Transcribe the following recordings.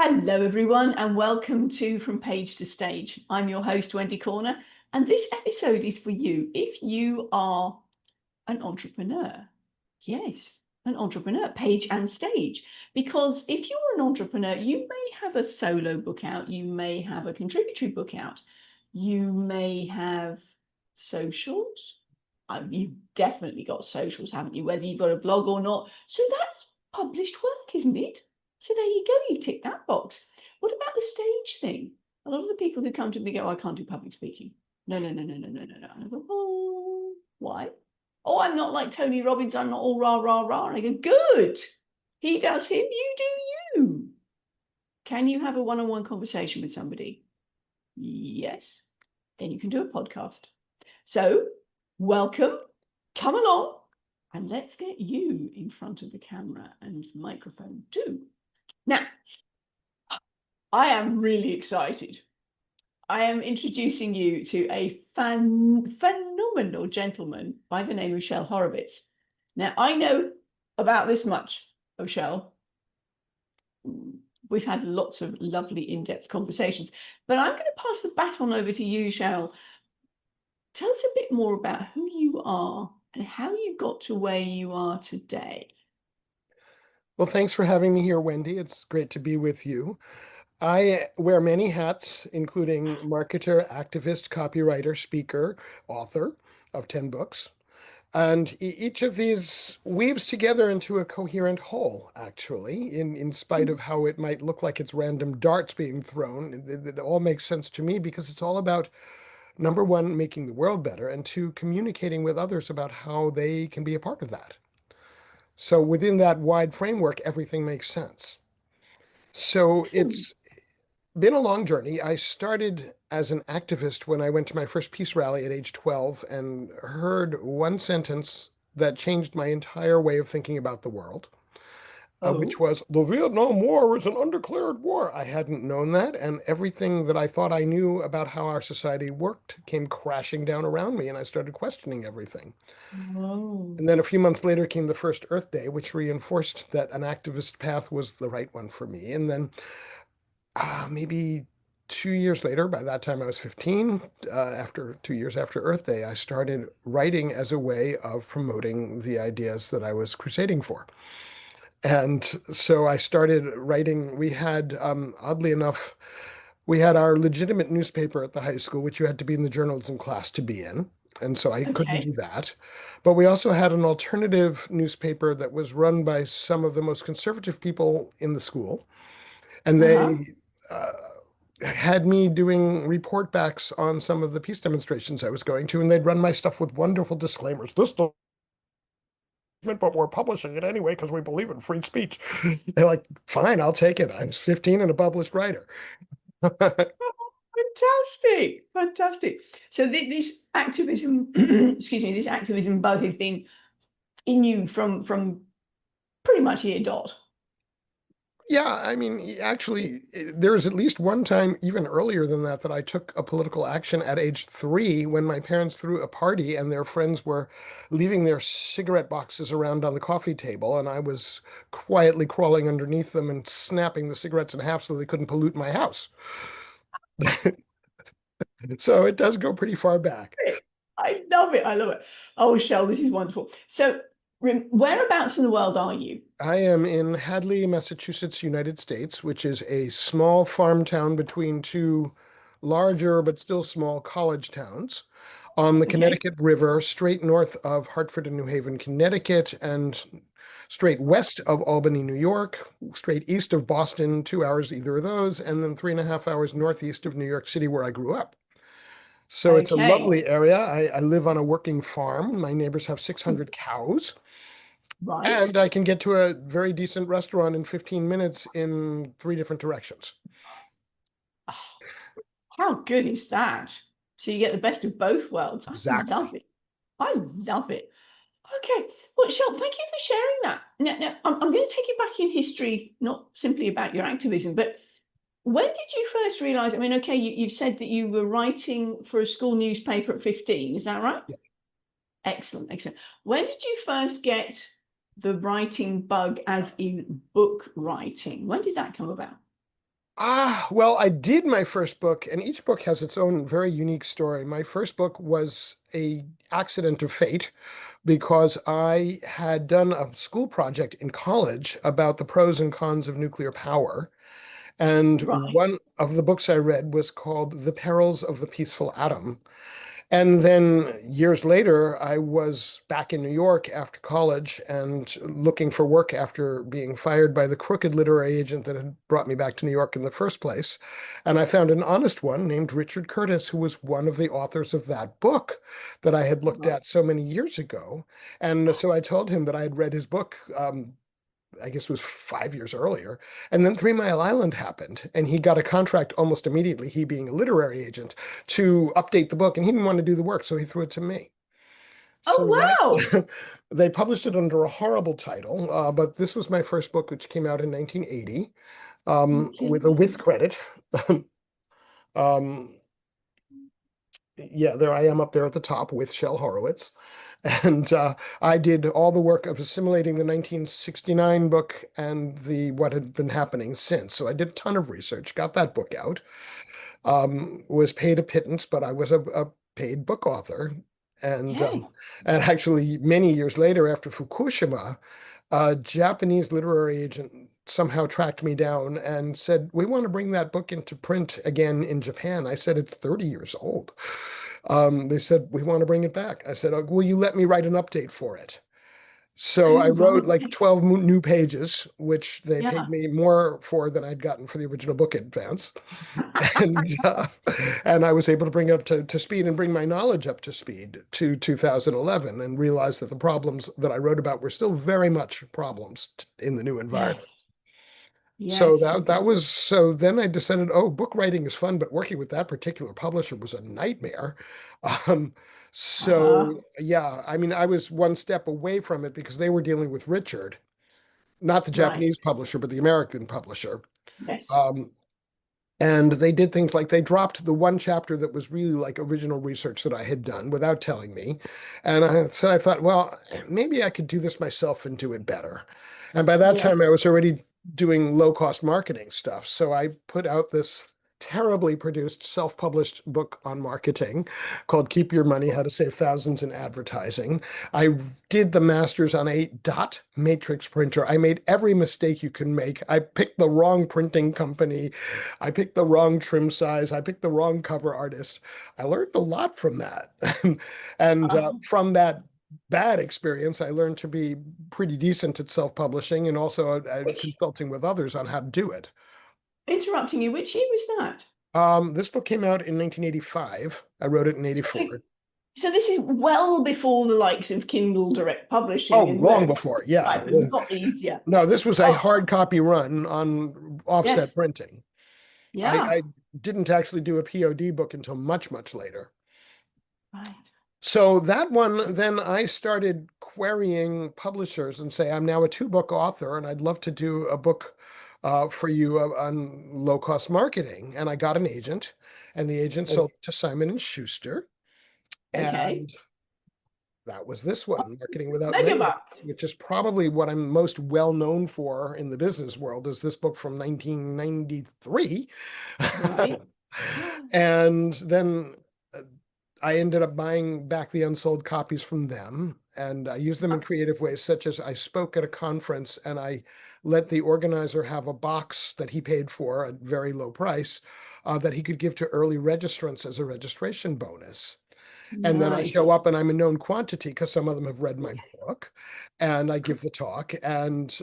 Hello, everyone, and welcome to From Page to Stage. I'm your host, Wendy Corner, and this episode is for you if you are an entrepreneur. Yes, an entrepreneur, page and stage. Because if you're an entrepreneur, you may have a solo book out, you may have a contributory book out, you may have socials. You've definitely got socials, haven't you? Whether you've got a blog or not. So that's published work, isn't it? So there you go, you tick that box. What about the stage thing? A lot of the people who come to me go, I can't do public speaking. No. And I go, oh, why? Oh, I'm not like Tony Robbins. I'm not all rah, rah, rah. And I go, good. He does him, you do you. Can you have a one-on-one conversation with somebody? Yes. Then you can do a podcast. So welcome, come along, and let's get you in front of the camera and microphone too. Now, I am really excited. I am introducing you to a phenomenal gentleman by the name of Shel Horowitz. Now, I know about this much of Shel. We've had lots of lovely in-depth conversations, but I'm going to pass the baton over to you, Shel. Tell us a bit more about who you are and how you got to where you are today. Well, thanks for having me here, Wendy. It's great to be with you. I wear many hats, including marketer, activist, copywriter, speaker, author of 10 books. And each of these weaves together into a coherent whole, actually, in spite of how it might look like it's random darts being thrown. It all makes sense to me because it's all about, number one, making the world better, and two, communicating with others about how they can be a part of that. So within that wide framework, everything makes sense. So Excellent. it's been a long journey. I started as an activist when I went to my first peace rally at age 12 and heard one sentence that changed my entire way of thinking about the world, which Oh, was, the Vietnam War is an undeclared war. I hadn't known that, and everything that I thought I knew about how our society worked came crashing down around me, and I started questioning everything. oh. And then a few months later came the first Earth Day, which reinforced that an activist path was the right one for me. And then maybe 2 years later, by that time I was 15, after 2 years after Earth Day, I started writing as a way of promoting the ideas that I was crusading for. And so I started writing. We had, oddly enough, we had our legitimate newspaper at the high school, which you had to be in the journalism class to be in. And so I couldn't Okay. do that. But we also had an alternative newspaper that was run by some of the most conservative people in the school. And Uh-huh. they uh, had me doing report backs on some of the peace demonstrations I was going to, and they'd run my stuff with wonderful disclaimers. This doesn't, but we're publishing it anyway because we believe in free speech. They're like, fine, I'll take it. I was 15 and a published writer. Fantastic, fantastic. So this activism, excuse me, this activism bug has been in you from pretty much year dot. Yeah, I mean, actually, there was at least one time, even earlier than that, that I took a political action at age 3 when my parents threw a party and their friends were leaving their cigarette boxes around on the coffee table, and I was quietly crawling underneath them and snapping the cigarettes in half so they couldn't pollute my house. So it does go pretty far back. I love it. I love it. Oh, Shel, this is wonderful. So whereabouts in the world are you? I am in Hadley, Massachusetts, United States, which is a small farm town between two larger but still small college towns on the Okay. Connecticut River, straight north of Hartford and New Haven, Connecticut, and straight west of Albany, New York, straight east of Boston, 2 hours either of those, and then 3.5 hours northeast of New York City, where I grew up. So it's a Okay. lovely area. I live on a working farm. My neighbors have 600 cows. Right. And I can get to a very decent restaurant in 15 minutes in 3 different directions. Oh, how good is that? So you get the best of both worlds. I Exactly. love it. I love it. Okay. Well, Shel, thank you for sharing that. Now I'm going to take you back in history, not simply about your activism, but when did you first realize? I mean, okay, you've said that you were writing for a school newspaper at 15. Is that right? Yeah. Excellent, excellent. When did you first get the writing bug, as in book writing? When did that come about? Well, I did my first book, and each book has its own very unique story. My first book was a accident of fate because I had done a school project in college about the pros and cons of nuclear power. And Right. one of the books I read was called The Perils of the Peaceful Atom. And then years later, I was back in New York after college and looking for work after being fired by the crooked literary agent that had brought me back to New York in the first place. And I found an honest one named Richard Curtis, who was one of the authors of that book that I had looked Right. at so many years ago. And so I told him that I had read his book I guess it was 5 years earlier. And then Three Mile Island happened, and he got a contract almost immediately, he being a literary agent, to update the book, and he didn't want to do the work, so he threw it to me. So Oh, wow. that they published it under a horrible title, but this was my first book, which came out in 1980, with a with Goodness. credit. um, yeah, there I am up there at the top with Shel Horowitz. And I did all the work of assimilating the 1969 book and the what had been happening since. So I did a ton of research, got that book out, was paid a pittance, but I was a paid book author. And Yes. and actually, many years later, after Fukushima, a Japanese literary agent somehow tracked me down and said, "We want to bring that book into print again in Japan." I said, "It's 30 years old." They said, "We want to bring it back." I said, "Will you let me write an update for it?" So I Oh, wrote like right. 12 new pages, which they paid Yeah. me more for than I'd gotten for the original book advance. And and I was able to bring it up to speed and bring my knowledge up to speed to 2011 and realize that the problems that I wrote about were still very much problems in the new environment. Yes. So Yes. that was so then I decided, oh, book writing is fun, but working with that particular publisher was a nightmare. Um, Uh-huh. so yeah, I mean, I was one step away from it because they were dealing with Richard, not the Right. Japanese publisher, but the American publisher. Yes. Um, and they did things like they dropped the one chapter that was really like original research that I had done without telling me. And I thought, well, maybe I could do this myself and do it better. And by that Yeah. time, I was already doing low cost marketing stuff. So I put out this terribly produced self-published book on marketing called Keep Your Money: How to Save Thousands in Advertising. I did the masters on a dot matrix printer. I made every mistake you can make. I picked the wrong printing company. I picked the wrong trim size. I picked the wrong cover artist. I learned a lot from that. And from that bad experience, I learned to be pretty decent at self-publishing and also at Which, consulting with others on how to do it. interrupting you, which year was that? This book came out in 1985. I wrote it in So, 84. so this is well before the likes of Kindle Direct Oh, Publishing and long where, before. Yeah. right, but not these, yeah. No, this was a Oh, hard copy run on offset yes. printing. Yeah. I didn't actually do a POD book until much, much later. Right. So that one, then I started querying publishers and say, I'm now a two-book author, and I'd love to do a book for you on low-cost marketing. And I got an agent, and the agent sold to Simon and Schuster, Okay. and that was this one, Marketing Without Money, Megabucks. which is probably what I'm most well known for in the business world, is this book from 1993. Right. And then uh, I ended up buying back the unsold copies from them, and I used them in creative ways, such as I spoke at a conference and I let the organizer have a box that he paid for at very low price that he could give to early registrants as a registration bonus. And then I Nice. show up and I'm a known quantity because some of them have read my book, and I give the talk and,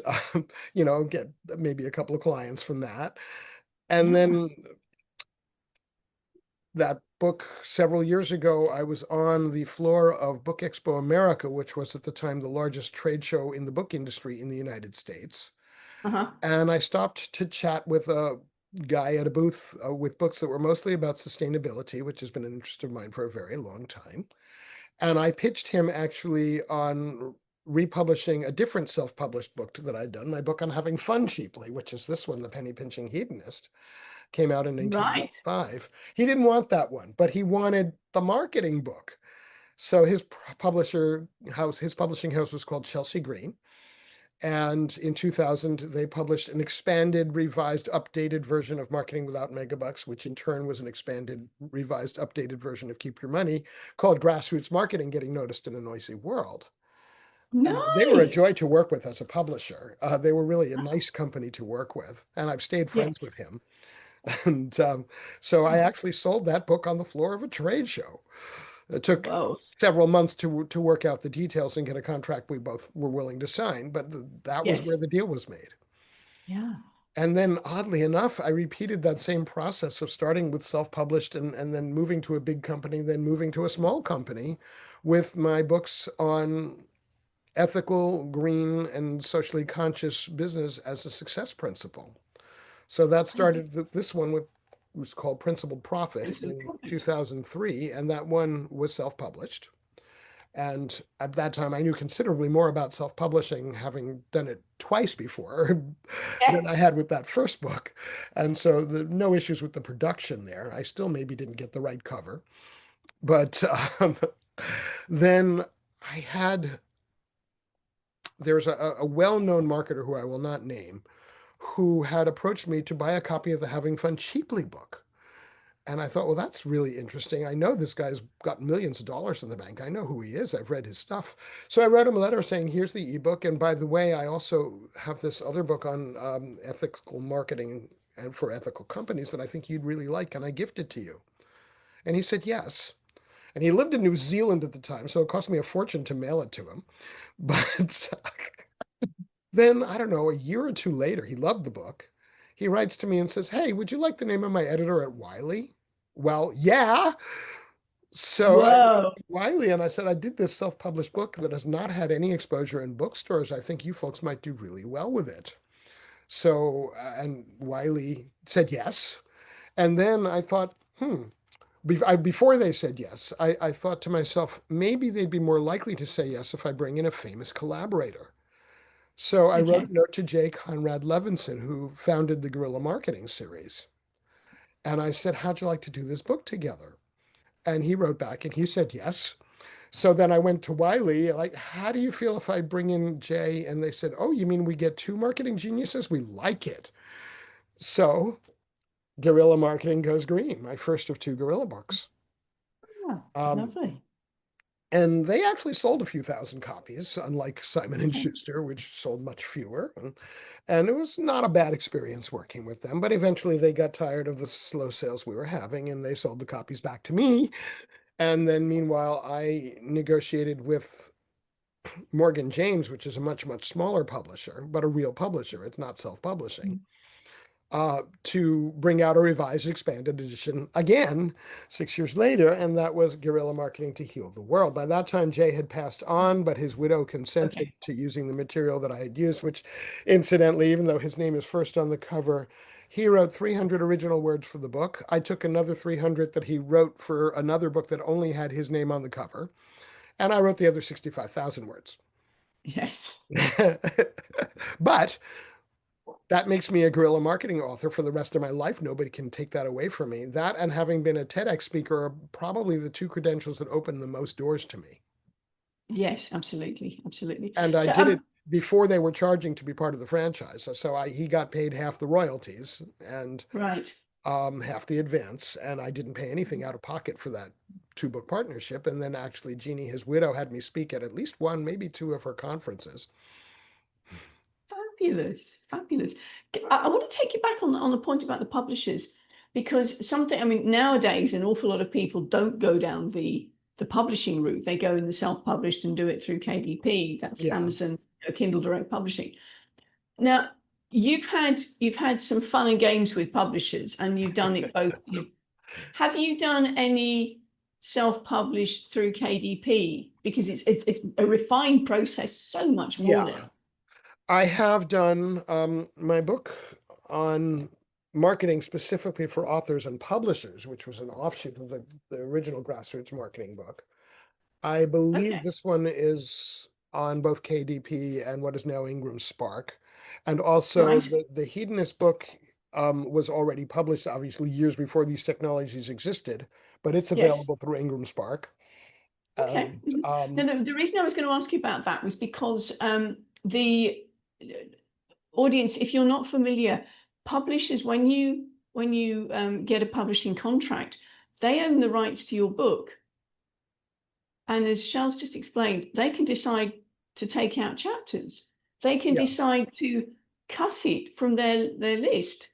get maybe a couple of clients from that. And Yeah. then that book several years ago, I was on the floor of Book Expo America, which was at the time the largest trade show in the book industry in the United States. Uh-huh. And I stopped to chat with a guy at a booth with books that were mostly about sustainability, which has been an interest of mine for a very long time. And I pitched him actually on republishing a different self-published book that I'd done, my book on having fun cheaply, which is this one, The Penny Pinching Hedonist, came out in Right. 1985. He didn't want that one, but he wanted the marketing book. So his publishing house was called Chelsea Green. And in 2000, they published an expanded, revised, updated version of Marketing Without Megabucks, which in turn was an expanded, revised, updated version of Keep Your Money, called Grassroots Marketing: Getting Noticed in a Noisy World. And they were a Nice. joy to work with as a publisher. They were really a nice company to work with, and I've stayed friends with Yes. him. And so I actually sold that book on the floor of a trade show. It took Whoa. several months to work out the details and get a contract we both were willing to sign, but that was where Yes. the deal was made. Yeah. And then, oddly enough, I repeated that same process of starting with self-published and then moving to a big company, then moving to a small company with my books on ethical, green, and socially conscious business as a success principle. So that started this one with was called Principled Profit Thanks for the in comment. 2003, and that one was self-published. And at that time, I knew considerably more about self-publishing, having done it twice before, than I Yes. had with that first book. And so no issues with the production there. I still maybe didn't get the right cover. But then I had, there's a well-known marketer who I will not name, who had approached me to buy a copy of the Having Fun Cheaply book. And I thought, well, that's really interesting. I know this guy's got millions of dollars in the bank. I know who he is. I've read his stuff. So I wrote him a letter saying, here's the ebook. And by the way, I also have this other book on ethical marketing and for ethical companies that I think you'd really like. Can I gift it to you? And he said, yes. And he lived in New Zealand at the time, so it cost me a fortune to mail it to him. But then, I don't know, a year or two later, he loved the book. He writes to me and says, hey, would you like the name of my editor at Wiley? Well, yeah. So I wrote Whoa. to Wiley and I said, I did this self-published book that has not had any exposure in bookstores. I think you folks might do really well with it. So, and Wiley said yes. And then I thought, before they said yes, I thought to myself, maybe they'd be more likely to say yes if I bring in a famous collaborator. So I wrote Okay. a note to Jay Conrad Levinson, who founded the Guerrilla Marketing series. And I said, how'd you like to do this book together? And he wrote back and he said yes. So then I went to Wiley, like, how do you feel if I bring in Jay? And they said, oh, you mean we get two marketing geniuses? We like it. So Guerrilla Marketing Goes Green, my first of two Guerrilla books. Oh, Um, lovely. and they actually sold a few thousand copies, unlike Simon and Okay. Schuster, which sold much fewer. And it was not a bad experience working with them. But eventually they got tired of the slow sales we were having and they sold the copies back to me. And then meanwhile, I negotiated with Morgan James, which is a much, much smaller publisher, but a real publisher. It's not self-publishing, to bring out a revised, expanded edition again 6 years later, and that was Guerrilla Marketing to Heal the World. By that time, Jay had passed on, but his widow consented Okay. to using the material that I had used, which incidentally, even though his name is first on the cover, he wrote 300 original words for the book. I took another 300 that he wrote for another book that only had his name on the cover, and I wrote the other 65,000 words. Yes. But that makes me a guerrilla marketing author for the rest of my life. Nobody can take that away from me. That and having been a TEDx speaker are probably the two credentials that open the most doors to me. Yes, absolutely. Absolutely. And I So, did it before they were charging to be part of the franchise. So he got paid half the royalties and right. half the advance, and I didn't pay anything out of pocket for that two-book partnership. And then actually, Jeannie, his widow, had me speak at least one, maybe two of her conferences. Fabulous. Fabulous. I want to take you back on the point about the publishers, because something, I mean, nowadays, an awful lot of people don't go down the publishing route. They go in the self-published and do it through KDP. That's Yeah. Amazon, Kindle Direct Publishing. Now, you've had some fun and games with publishers, and you've done it both. Have you done any self-published through KDP? Because it's a refined process, so much more Yeah. now. I have done my book on marketing specifically for authors and publishers, which was an offshoot of the original grassroots marketing book. I believe Okay. this one is on both KDP and what is now Ingram Spark. And also Right. the Hedonist book was already published, obviously, years before these technologies existed, but it's Yes. available through Ingram Spark. Okay. And Now, the reason I was going to ask you about that was because the audience, if you're not familiar, publishers, when you get a publishing contract, they own the rights to your book. And as Shel's just explained, they can decide to take out chapters. They can Yeah. decide to cut it from their list.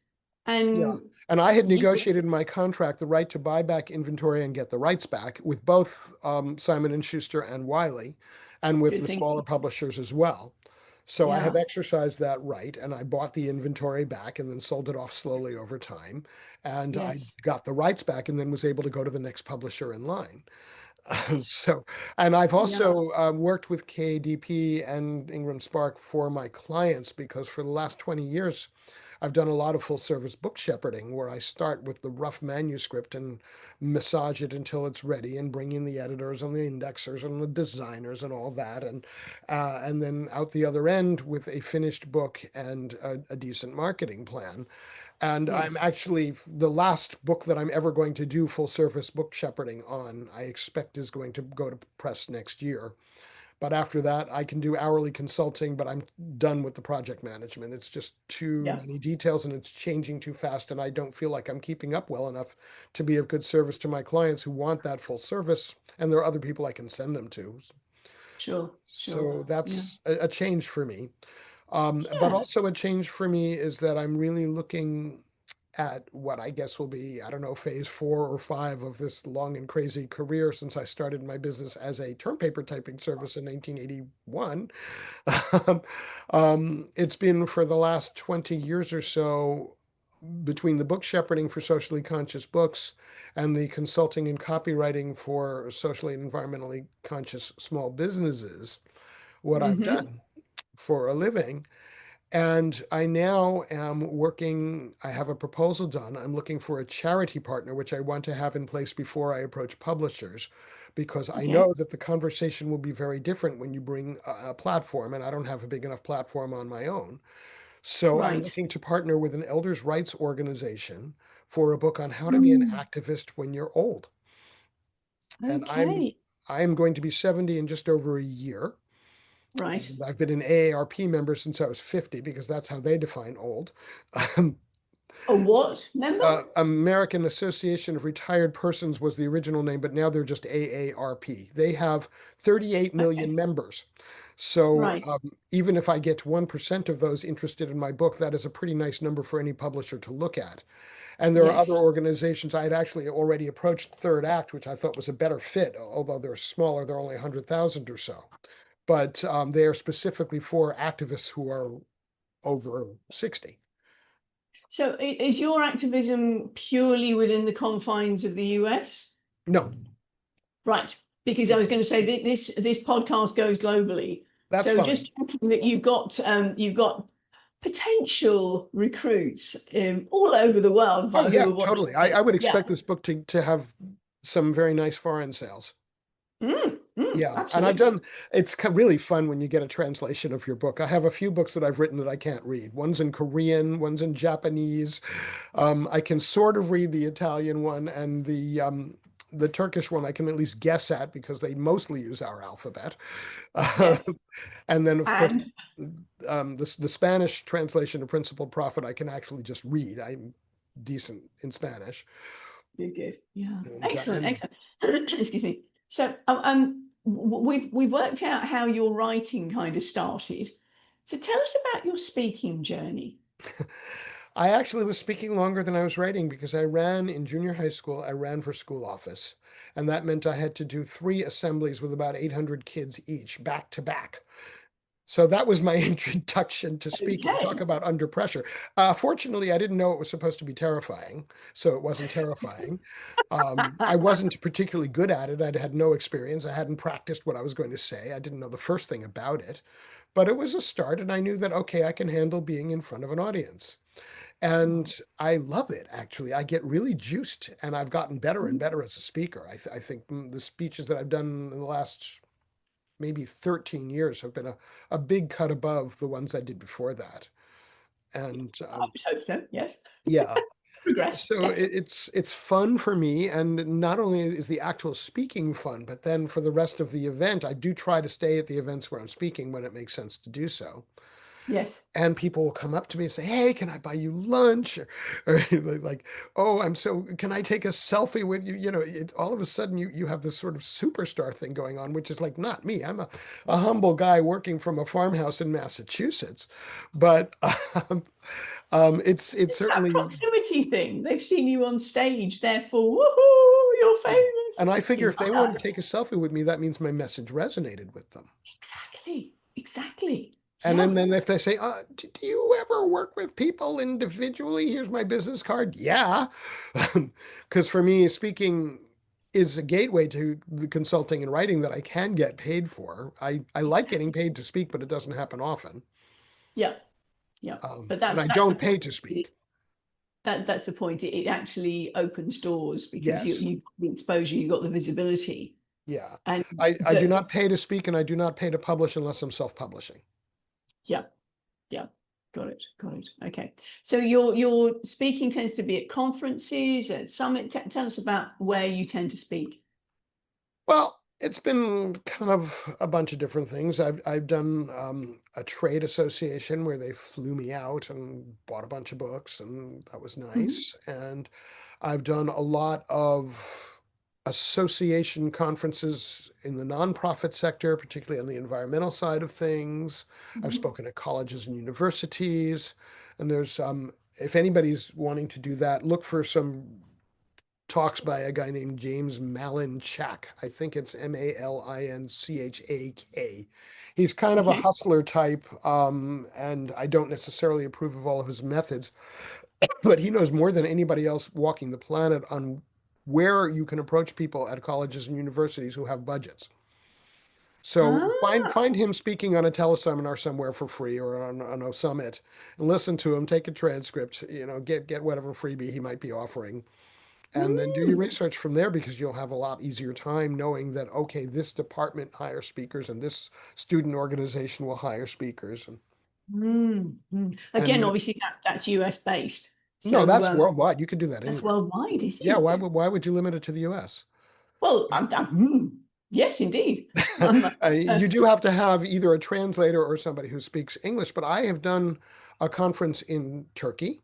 Yeah. And And I had you, negotiated in my contract the right to buy back inventory and get the rights back with both Simon and Schuster and Wiley, and with good the thing. smaller publishers as well. So I have Yeah. exercised that right, and I bought the inventory back and then sold it off slowly over time. And I Yes. got the rights back and then was able to go to the next publisher in line. So, and I've Yeah. also worked with KDP and Ingram Spark for my clients, because for the last 20 years, I've done a lot of full service book shepherding, where I start with the rough manuscript and massage it until it's ready, and bring in the editors and the indexers and the designers and all that, and then out the other end with a finished book and a decent marketing plan. And I'm Yes. actually, the last book that I'm ever going to do full service book shepherding on, I expect is going to go to press next year. But after that, I can do hourly consulting, but I'm done with the project management. It's just too Yeah. many details and it's changing too fast. And I don't feel like I'm keeping up well enough to be of good service to my clients who want that full service. And there are other people I can send them to. Sure. Sure. So Yeah. that's a change for me. But Yeah. also a change for me is that I'm really looking at what I guess will be, I don't know, phase 4 or 5 of this long and crazy career since I started my business as a term paper typing service in 1981. It's been for the last 20 years or so, between the book shepherding for socially conscious books and the consulting and copywriting for socially and environmentally conscious small businesses, what I've Mm-hmm. done for a living. And I now am working, I have a proposal done. I'm looking for a charity partner, which I want to have in place before I approach publishers, because I Okay. know that the conversation will be very different when you bring a platform, and I don't have a big enough platform on my own. So I'm Right. looking to partner with an elders' rights organization for a book on how to be an Mm. activist when you're old. And Okay. I'm going to be 70 in just over a year. Right. And I've been an AARP member since I was 50, because that's how they define old. Um, A what? Remember? American Association of Retired Persons was the original name, but now they're just AARP. They have 38 million Okay. members. So Right. even if I get 1% of those interested in my book, that is a pretty nice number for any publisher to look at. And there are other Yes. organizations. I had actually already approached Third Act, which I thought was a better fit, although they're smaller, they're only 100,000 or so. But they are specifically for activists who are over 60. So is your activism purely within the confines of the US? No, Right. Because I was going to say this podcast goes globally. that's So fine. just checking that you've got potential recruits all over the world Oh who yeah, are watching totally. this. I would Yeah. expect this book to have some very nice foreign sales. Yeah, and I've Absolutely. done, it's really fun when you get a translation of your book. I have a few books that I've written that I can't read. One's in Korean, one's in Japanese. I can sort of read the Italian one, and the Turkish one I can at least guess at, because they mostly use our alphabet. Yes. And then, of course, And the Spanish translation of Principal Profit I can actually just read. I'm decent in Spanish. you're good. Yeah. Excellent. And Excellent. Excuse me. So we've worked out how your writing kind of started. So tell us about your speaking journey. I actually was speaking longer than I was writing, because I ran in junior high school. I ran for school office, and that meant I had to do 3 assemblies with about 800 kids each, back to back. So that was my introduction to speaking. Talk Okay. about under pressure. Fortunately, I didn't know it was supposed to be terrifying, so it wasn't terrifying. I wasn't particularly good at it. I'd had no experience. I hadn't practiced what I was going to say. I didn't know the first thing about it, but it was a start, and I knew that, okay, I can handle being in front of an audience. And Right. I love it, actually. I get really juiced, and I've gotten better and better as a speaker. I think the speeches that I've done in the last maybe 13 years have been a big cut above the ones I did before that. And I would hope so. Yes. yeah, Progress. so Yes. it's fun for me. And not only is the actual speaking fun, but then for the rest of the event, I do try to stay at the events where I'm speaking when it makes sense to do so. Yes. And people will come up to me and say, "Hey, can I buy you lunch?" Or like, "Oh, can I take a selfie with you?" All of a sudden you have this sort of superstar thing going on, which is like not me. I'm a humble guy working from a farmhouse in Massachusetts. But it's It's that certainly, proximity thing. They've seen you on stage, therefore, woohoo, you're yeah. famous. And I figure It if they want to take a does. selfie with me, that means my message resonated with them. Exactly. Exactly. And Yeah. then if they say, do you ever work with people individually? Here's my business card. Yeah. Because for me, speaking is a gateway to the consulting and writing that I can get paid for. I like getting Exactly. paid to speak, but it doesn't happen often. Yeah. Yeah. But And I that's the don't pay point. to speak. That's the point. It actually opens doors because Yes. you got the exposure, you got the visibility, Yeah. and I do not pay to speak and I do not pay to publish unless I'm self-publishing. yeah, yeah, got it, got it. Okay, so your speaking tends to be at conferences, at summit. Tell us about where you tend to speak. Well, it's been kind of a bunch of different things. I've done a trade association where they flew me out and bought a bunch of books, and that was Mhm. nice. And I've done a lot of association conferences in the nonprofit sector, particularly on the environmental side of things. I've Mhm. spoken at colleges and universities, and there's if anybody's wanting to do that, look for some talks by a guy named James Malinchak. I think it's Malinchak. He's kind of a Okay. hustler type, and I don't necessarily approve of all of his methods, but he knows more than anybody else walking the planet on where you can approach people at colleges and universities who have budgets. So Ah. find him speaking on a teleseminar somewhere for free or on a summit and listen to him, take a transcript, get whatever freebie he might be offering and then do your Mm. research from there because you'll have a lot easier time knowing that, okay, this department hires speakers and this student organization will hire speakers. Mm. Mm. Again, And obviously that's US based, no, so that's worldwide. You could do that that's anywhere. worldwide, is Yeah, it? why would you limit it to the US? Well, yes, indeed. I'm, You do have to have either a translator or somebody who speaks English, but I have done a conference in Turkey.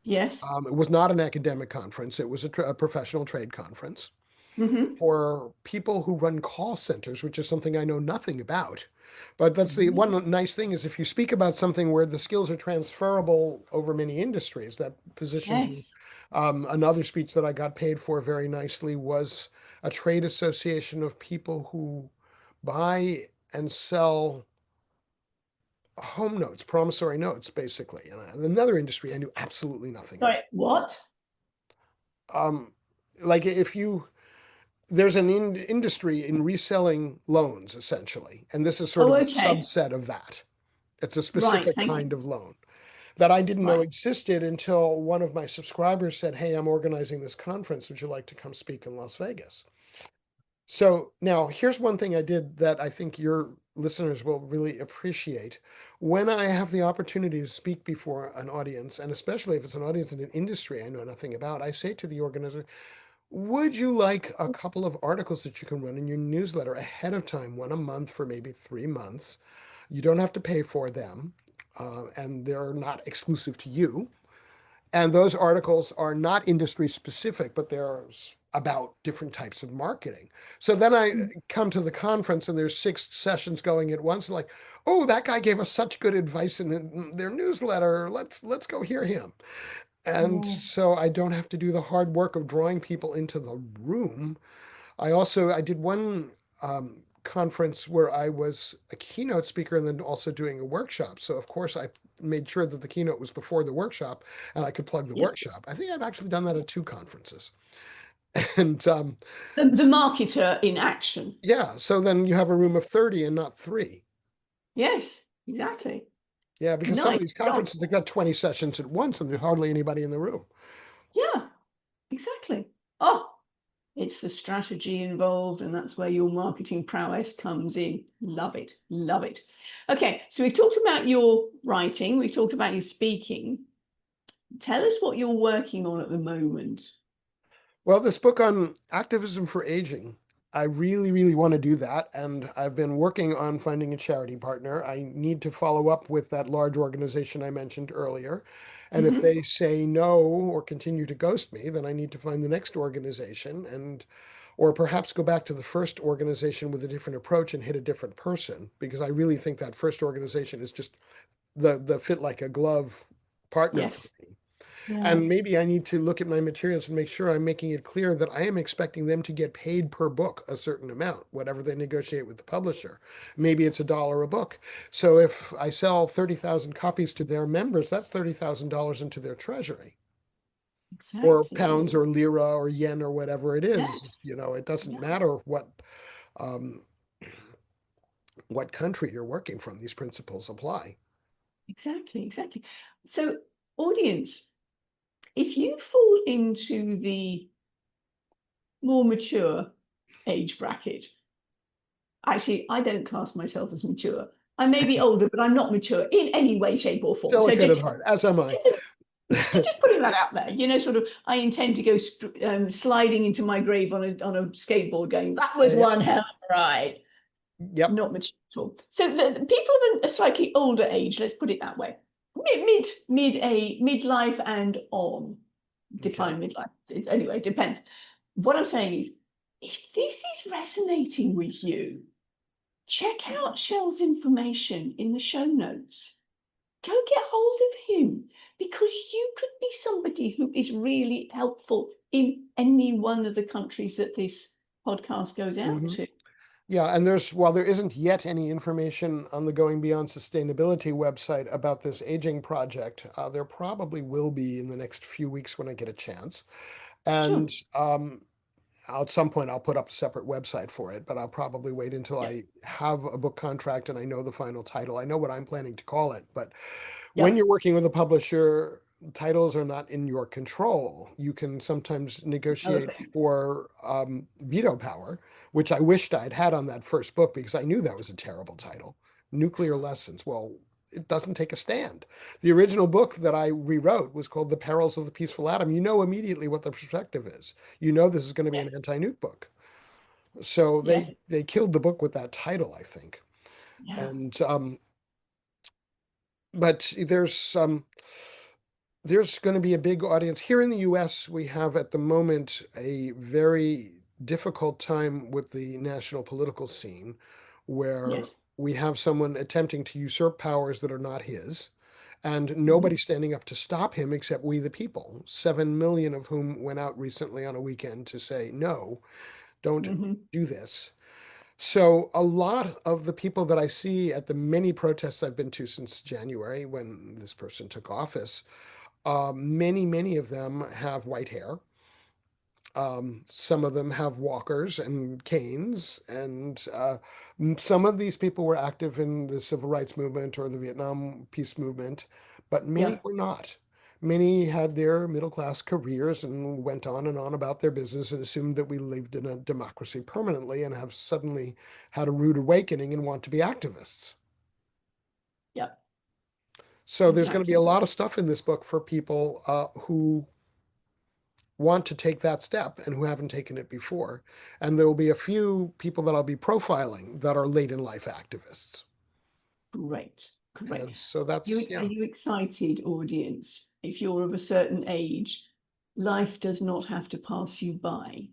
yes. It was not an academic conference, it was a professional trade conference Hmm. for people who run call centers, which is something I know nothing about. But that's the one nice thing is if you speak about something where the skills are transferable over many industries, that positions you. Yes. Another speech that I got paid for very nicely was a trade association of people who buy and sell home notes, promissory notes, basically. And another industry I knew absolutely nothing Sorry, about. what? Um, like if you there's an industry in reselling loans, essentially, and this is sort Oh, of a okay. subset of that. It's a Right. specific Thank you. kind of loan that I didn't know Right. existed until one of my subscribers said, "Hey, I'm organizing this conference. Would you like to come speak in Las Vegas?" So now here's one thing I did that I think your listeners will really appreciate. When I have the opportunity to speak before an audience, and especially if it's an audience in an industry I know nothing about, I say to the organizer, would you like a couple of articles that you can run in your newsletter ahead of time, one a month for maybe 3 months? You don't have to pay for them, and they're not exclusive to you. And those articles are not industry specific, but they're about different types of marketing. So then I come to the conference and there's 6 sessions going at once. Like, oh, that guy gave us such good advice in their newsletter. Let's go hear him. And Oh, so I don't have to do the hard work of drawing people into the room. I did one conference where I was a keynote speaker and then also doing a workshop. So of course I made sure that the keynote was before the workshop and I could plug the yeah. workshop. I think I've actually done that at 2 conferences. And The marketer in action. yeah, so then you have a room of 30 and not 3. Yes, exactly. Yeah, because some of Nice. these Nice. conferences they've got 20 sessions at once and there's hardly anybody in the room. Yeah, exactly. Oh, it's the strategy involved, and that's where your marketing prowess comes in. Love it. Love it. Okay, so we've talked about your writing, we've talked about your speaking. Tell us what you're working on at the moment. Well, this book on activism for aging I really, really want to do that. And I've been working on finding a charity partner. I need to follow up with that large organization I mentioned earlier. And if Hmm. they say no or continue to ghost me, then I need to find the next organization and or perhaps go back to the first organization with a different approach and hit a different person, because I really think that first organization is just the fit like a glove partner for Yes. me. Yeah. And maybe I need to look at my materials and make sure I'm making it clear that I am expecting them to get paid per book a certain amount, whatever they negotiate with the publisher. Maybe it's $1 a book. So if I sell 30,000 copies to their members, that's $30,000 into their treasury, or Exactly. pounds or lira or yen or whatever it is. Yes. You know, it doesn't Yeah. matter um, what country you're working from. These principles apply. Exactly. Exactly. So, audience, if you fall into the more mature age bracket, actually, I don't class myself as mature. I may be older, but I'm not mature in any way, shape, or form. So Delicate at heart, as am I. just putting that out there, sort of, I intend to go sliding into my grave on a skateboard, going, "That was Yep. one hell of a ride." Yep. Not mature at all. So the people of a slightly older age, let's put it that way, midlife and on. Okay. Define midlife. Anyway, depends. What I'm saying is, if this is resonating with you, check out Shel's information in the show notes. Go get hold of him, because you could be somebody who is really helpful in any one of the countries that this podcast goes out Hmm. to. Yeah, and while there isn't yet any information on the Going Beyond Sustainability website about this aging project, there probably will be in the next few weeks when I get a chance. Sure. And at some point, I'll put up a separate website for it, but I'll probably wait until Yep. I have a book contract and I know the final title. I know what I'm planning to call it, but when Yep. you're working with a publisher, titles are not in your control. You can sometimes Another negotiate thing. for veto power, which I wished I'd had on that first book because I knew that was a terrible title. Nuclear Lessons. Well, it doesn't take a stand. The original book that I rewrote was called The Perils of the Peaceful Atom. You know immediately what the perspective is. You know this is going to be Yeah. an anti-nuke book. So Yeah. they killed the book with that title, I think. Yeah. And but there's going to be a big audience here in the US. We have at the moment a very difficult time with the national political scene, where Yes. we have someone attempting to usurp powers that are not his, and Hmm. nobody standing up to stop him except we the people, 7 million of whom went out recently on a weekend to say, no, don't Hmm. do this. So a lot of the people that I see at the many protests I've been to since January, when this person took office, many of them have white hair. Some of them have walkers and canes, and some of these people were active in the civil rights movement or the Vietnam peace movement, but many Yeah. were not. Many had their middle class careers and went on and on about their business and assumed that we lived in a democracy permanently and have suddenly had a rude awakening and want to be activists. Yeah. So there's going to be a Exactly. lot of stuff in this book for people who want to take that step and who haven't taken it before. And there will be a few people that I'll be profiling that are late in life activists. Great. Great. And so that's, Are yeah. you excited, audience? If you're of a certain age, life does not have to pass you by.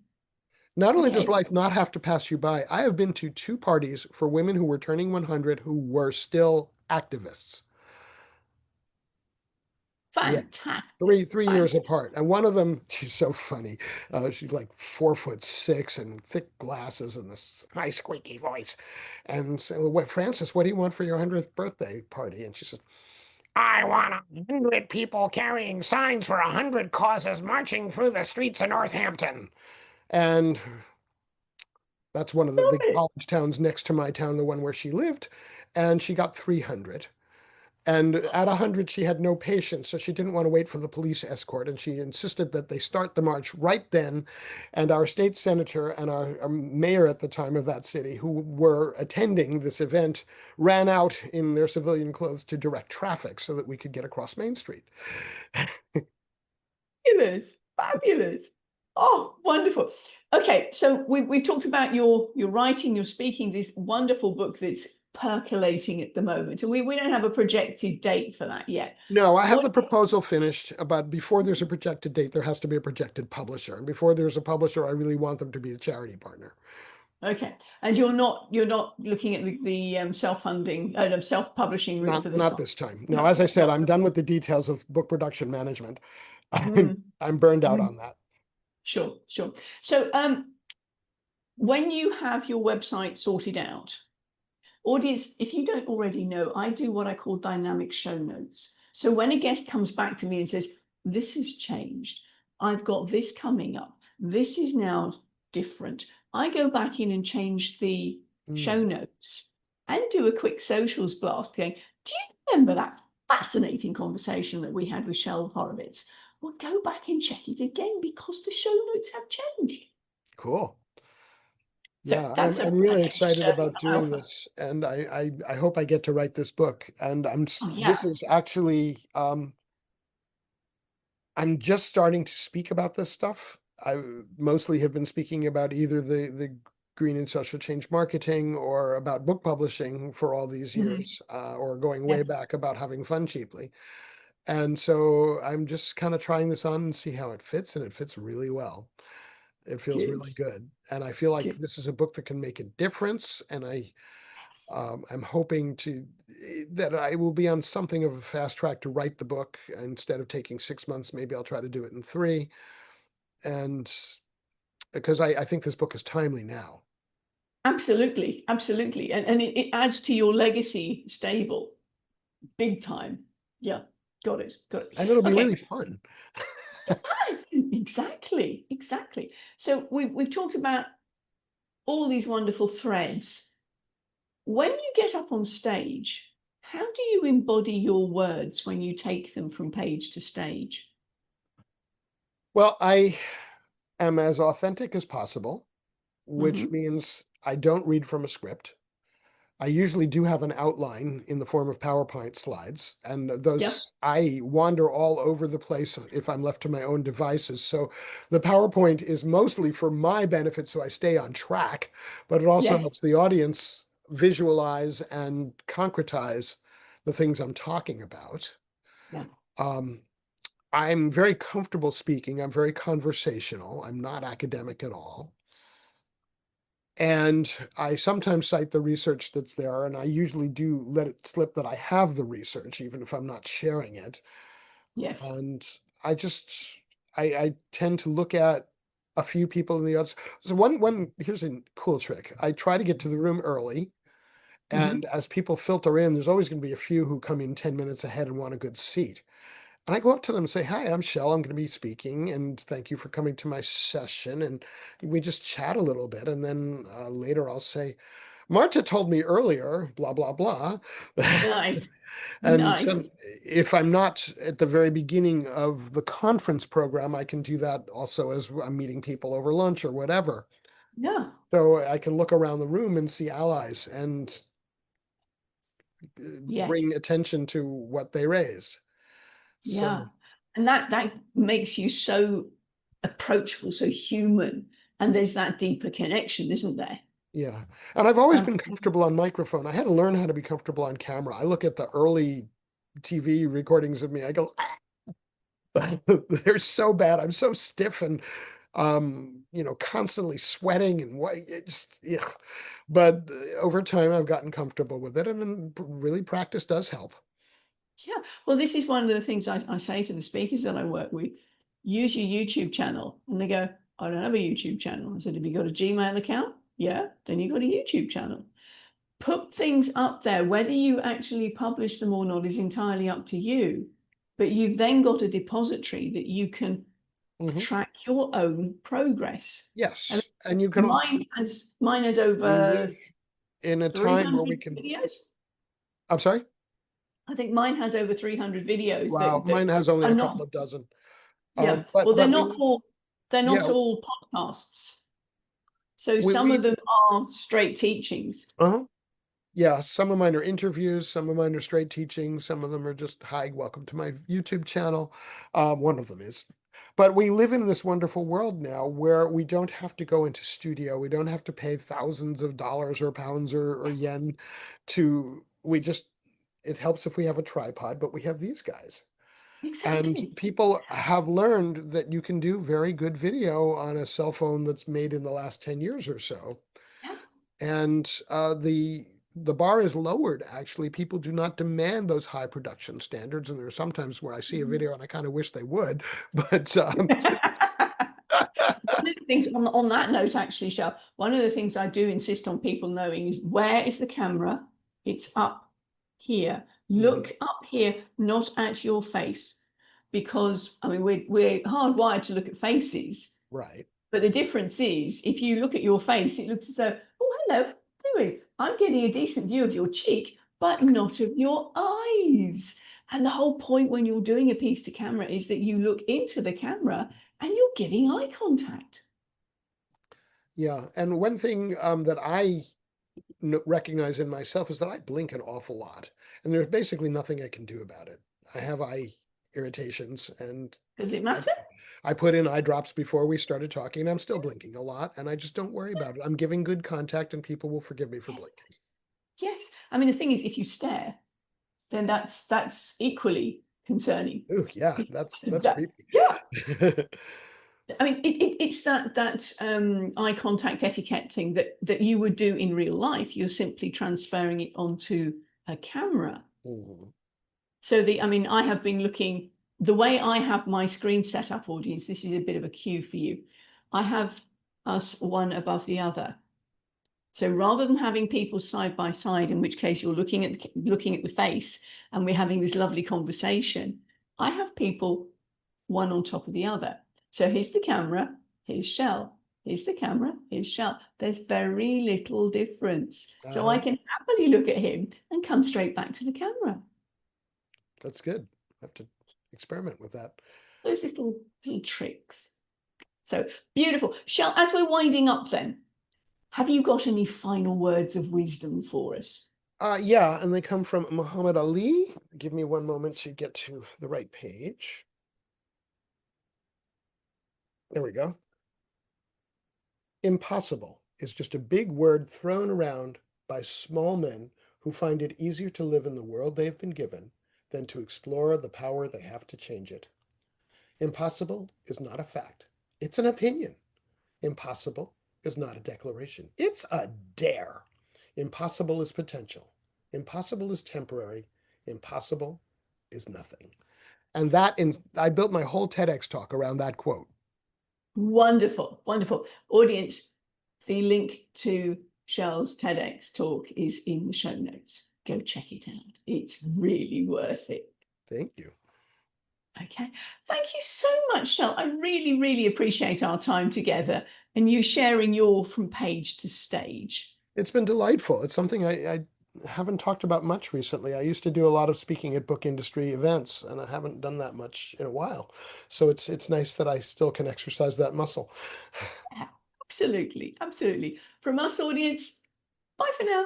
Not only does Okay. life not have to pass you by, I have been to two parties for women who were turning 100 who were still activists. Yeah. Fantastic. Three years Fantastic. apart. And one of them, she's so funny. She's like 4'6" and thick glasses and this high squeaky voice. And so, what, Francis, what do you want for your 100th birthday party? And she said, I want 100 people carrying signs for 100 causes marching through the streets of Northampton. And that's one of the college towns next to my town, the one where she lived. And she got 300. And at 100, she had no patience, so she didn't want to wait for the police escort. And she insisted that they start the march right then. And our state senator and our mayor at the time of that city, who were attending this event, ran out in their civilian clothes to direct traffic so that we could get across Main Street. Fabulous. Fabulous. Oh, wonderful. Okay, so we've talked about your writing, your speaking, this wonderful book that's percolating at the moment. And we don't have a projected date for that yet. No, I have What the proposal finished, but before there's a projected date, there has to be a projected publisher. And before there's a publisher, I really want them to be a charity partner. okay. And you're not looking at the self-funding, self-publishing route for this Not one. this time. No, No, as I said, not. I'm done with the details of book production management. I'm, Mm, I'm burned out mm, on that. sure, sure. So when you have your website sorted out, audience, if you don't already know, I do what I call dynamic show notes. So when a guest comes back to me and says, this has changed, I've got this coming up, this is now different, I go back in and change the show Mm, notes and do a quick socials blast going, do you remember that fascinating conversation that we had with Shel Horowitz? Well, go back and check it again because the show notes have changed. cool. So Yeah, I'm that's a I'm really extra excited service about that I doing offer. this, and I hope I get to write this book. And Oh, yeah. this is actually I'm just starting to speak about this stuff. I mostly have been speaking about either the green and social change marketing or about book publishing for all these Mhm. years, or going way Yes. back about having fun cheaply. And so I'm just kind of trying this on and see how it fits, and it fits really well. It feels Good. really good. And I feel like Good. this is a book that can make a difference. And I'm hoping that I will be on something of a fast track to write the book. Instead of taking 6 months, maybe I'll try to do it in 3. And because I think this book is timely now. Absolutely, absolutely. And it adds to your legacy stable big time. Yeah, got it, got it. And it'll be Okay, really fun. yes, exactly, exactly. So we've talked about all these wonderful threads. When you get up on stage, how do you embody your words when you take them from page to stage? Well, I am as authentic as possible, which Mm-hmm. means I don't read from a script. I usually do have an outline in the form of PowerPoint slides, and Yeah, those I wander all over the place if I'm left to my own devices. So the PowerPoint is mostly for my benefit, so I stay on track, but it also yes, helps the audience visualize and concretize the things I'm talking about. yeah, Um, I'm very comfortable speaking. I'm very conversational. I'm not academic at all. And I sometimes cite the research that's there, and I usually do let it slip that I have the research, even if I'm not sharing it. yes. And I just I tend to look at a few people in the audience. So one here's a cool trick. I try to get to the room early, Mm-hmm. and as people filter in, there's always going to be a few who come in 10 minutes ahead and want a good seat. And I go up to them and say, "Hi, I'm Shel. I'm going to be speaking, and thank you for coming to my session." And we just chat a little bit, and then later I'll say, "Marta told me earlier, blah blah blah." Nice, And nice. if I'm not at the very beginning of the conference program, I can do that also as I'm meeting people over lunch or whatever. Yeah, So I can look around the room and see allies and bring yes. attention to what they raised. Yeah. So And that makes you so approachable, so human. And there's that deeper connection, isn't there? yeah. And I've always Um, been comfortable on microphone. I had to learn how to be comfortable on camera. I look at the early TV recordings of me. I go, they're so bad. I'm so stiff and constantly sweating and what it just ugh. But over time I've gotten comfortable with it, and then really practice does help. yeah. Well, this is one of the things I say to the speakers that I work with. Use your YouTube channel. And they go, I don't have a YouTube channel. I said, have you got a Gmail account? Yeah, then you've got a YouTube channel. Put things up there. Whether you actually publish them or not is entirely up to you. But you've then got a depository that you can Hmm. track your own progress. I Yes. mean, And you can mine has we live over in a time where we 300 can. videos. I'm sorry. I think mine has over 300 videos Wow, that mine has only are a couple not, of dozen. yeah. But Well, they're yeah, not all podcasts. So we some of we them are straight teachings. uh Yeah, some of mine are interviews, some of mine are straight teaching, some of them are just, "Hi, welcome to my YouTube channel." One of them is. But we live in this wonderful world now where we don't have to go into studio. We don't have to pay thousands of dollars or pounds or yen to we just it helps if we have a tripod, but we have these guys. And Exactly. people have learned that you can do very good video on a cell phone that's made in the last 10 years or so. Yeah. And the bar is lowered, actually. People do not demand those high production standards. And there are sometimes where I see a video and I kind of wish they would. But One of the things on that note, actually, Shel, one of the things I do insist on people knowing is, where is the camera? It's up here. Mhm. Look up here, not at your face. Because I mean, we're hardwired to look at faces, Right. but the difference is, if you look at your face, it looks as though, oh, hello, how are you doing? I'm getting a decent view of your cheek, but not of your eyes. And the whole point when you're doing a piece to camera is that you look into the camera and you're giving eye contact. Yeah. And one thing that I recognize in myself is that I blink an awful lot. And there's basically nothing I can do about it. I have eye irritations and Does it I matter? I put in eye drops before we started talking, and I'm still blinking a lot, and I just don't worry about it. I'm giving good contact, and people will forgive me for blinking. Yes. I mean, the thing is, if you stare, then that's equally concerning. Ooh, yeah, that's That, creepy. yeah. I mean, it's that eye contact etiquette thing that you would do in real life. You're simply transferring it onto a camera. Mhm. So I mean, I have been looking, the way I have my screen set up, audience, this is a bit of a cue for you. I have us one above the other. So rather than having people side by side, in which case you're looking at the face and we're having this lovely conversation, I have people one on top of the other. So here's the camera, here's Shel. Here's the camera, here's Shel. There's very little difference. So I Uh-huh. can happily look at him and come straight back to the camera. That's good. I have to experiment with that. Those little tricks. So beautiful. Shel, as we're winding up then, have you got any final words of wisdom for us? Yeah, and they come from Muhammad Ali. Give me one moment to get to the right page. There we go. Impossible is just a big word thrown around by small men who find it easier to live in the world they've been given than to explore the power they have to change it. Impossible is not a fact, it's an opinion. Impossible is not a declaration, it's a dare. Impossible is potential. Impossible is temporary. Impossible is nothing. And I built my whole TEDx talk around that quote. Wonderful, wonderful. Audience, the link to Shel's TEDx talk is in the show notes. Go check it out. It's really worth it. Thank you. Okay. Thank you so much, Shel. I really, really appreciate our time together and you sharing your from page to stage. It's been delightful. It's something I haven't talked about much recently. I used to do a lot of speaking at book industry events, and I haven't done that much in a while. So it's nice that I still can exercise that muscle. Absolutely, absolutely. From us, audience, bye for now.